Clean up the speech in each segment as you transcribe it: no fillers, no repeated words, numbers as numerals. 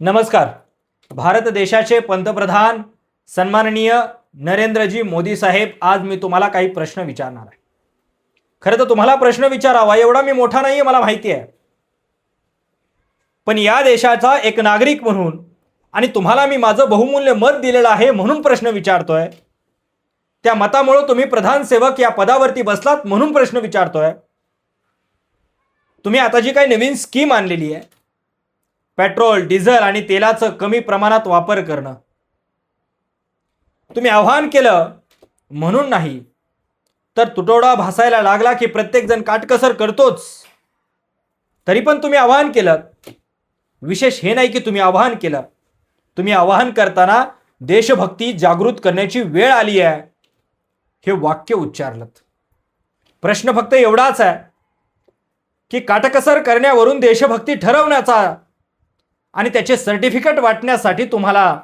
नमस्कार. भारत देशाचे पंतप्रधान सन्माननीय नरेंद्रजी मोदी साहेब, आज मी तुम्हाला काही प्रश्न विचारणार आहे. खरं तर तुम्हाला प्रश्न विचारावा एवढा मी मोठा नाहीये, मला माहिती आहे. पण या देशाचा एक नागरिक म्हणून आणि तुम्हाला मी माझं बहुमूल्य मत दिलेलं आहे म्हणून प्रश्न विचारतोय. त्या मतामुळे तुम्ही प्रधान सेवक या पदावरती बसलात म्हणून प्रश्न विचारतोय. तुम्ही आता जी काही नवीन स्कीम आणलेली आहे, पेट्रोल डिझेल आणि तेलाचं कमी प्रमाणात वापर करणं, तुम्ही आव्हान केलं म्हणून नाही, तर तुटवडा भासायला लागला की प्रत्येक जण काटकसर करतोच, तरी पण तुम्ही आव्हान केलं. विशेष हे नाही की तुम्ही आव्हान केलं, तुम्ही आव्हान करताना देशभक्ती जागृत करण्याची वेळ आली आहे हे वाक्य उच्चारलं. प्रश्न फक्त एवढाच आहे की काटकसर करण्यावरून देशभक्ती ठरवण्याचा आणि त्याचे सर्टिफिकेट वाटण्यासाठी तुम्हाला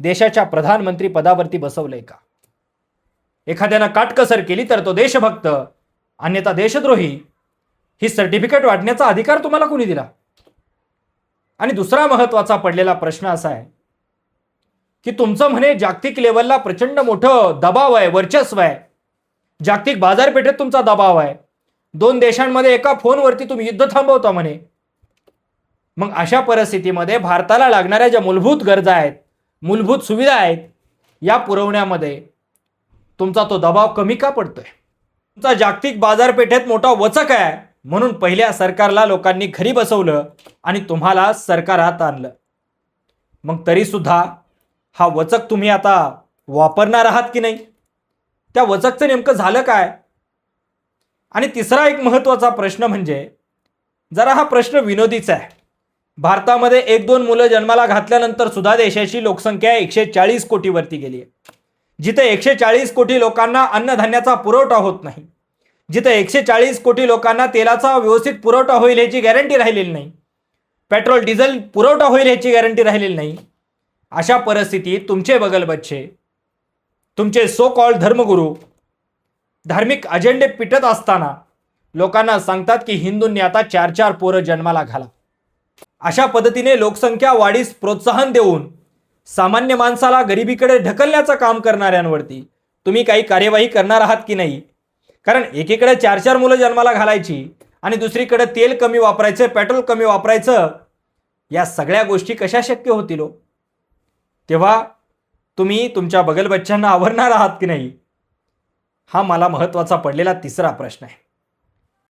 देशाच्या प्रधानमंत्री पदावरती बसवलंय का? एखाद्यानं काटकसर केली तर तो देशभक्त, अन्यथा देशद्रोही, ही सर्टिफिकेट वाटण्याचा अधिकार तुम्हाला कोणी दिला? आणि दुसरा महत्त्वाचा पडलेला प्रश्न असा आहे की तुमचं म्हणे जागतिक लेवलला प्रचंड मोठं दबाव आहे, वर्चस्व आहे, जागतिक बाजारपेठेत तुमचा दबाव आहे, 2 देशांमध्ये एका फोनवरती तुम्ही युद्ध थांबवता म्हणे. मग अशा परिस्थितीमध्ये भारताला लागणाऱ्या ज्या मूलभूत गरजा आहेत, मूलभूत सुविधा आहेत, या पुरवण्यामध्ये तुमचा तो दबाव कमी का पडतोय? तुमचा जागतिक बाजारपेठेत मोठा वचक आहे म्हणून पहिल्या सरकारला लोकांनी घरी बसवलं आणि तुम्हाला सरकारात आणलं. मग तरी सुद्धा हा वचक तुम्ही आता वापरणार आहात की नाही? त्या वचकचं नेमकं झालं काय? आणि तिसरा एक महत्त्वाचा प्रश्न म्हणजे, जरा हा प्रश्न विनोदीचा आहे. भारतामध्ये 1-2 मुलं जन्माला घातल्यानंतर सुद्धा देशाची लोकसंख्या 140 कोटीवरती गेली आहे. जिथे 140 कोटी लोकांना अन्नधान्याचा पुरवठा होत नाही, जिथे 140 कोटी लोकांना तेलाचा व्यवस्थित पुरवठा होईल याची गॅरंटी राहिलेली नाही, पेट्रोल डिझेल पुरवठा होईल याची गॅरंटी राहिलेली नाही, अशा परिस्थितीत तुमचे बगलबच्चे, तुमचे सो कॉल्ड धर्मगुरू धार्मिक अजेंडे पिटत असताना लोकांना सांगतात की हिंदूंनी आता 4-4 पोरं जन्माला घाला. अशा पद्धतीने लोकसंख्या वाढीस प्रोत्साहन देऊन सामान्य माणसाला गरिबीकडे ढकलण्याचं काम करणाऱ्यांवरती तुम्ही काही कार्यवाही करणार आहात की नाही? कारण एकीकडे 4-4 मुलं जन्माला घालायची आणि दुसरीकडे तेल कमी वापरायचं, पेट्रोल कमी वापरायचं, या सगळ्या गोष्टी कशा शक्य होतील? तेव्हा तुम्ही तुमच्या बगलबच्च्यांना आवरणार आहात की नाही? हा मला महत्त्वाचा पडलेला तिसरा प्रश्न आहे.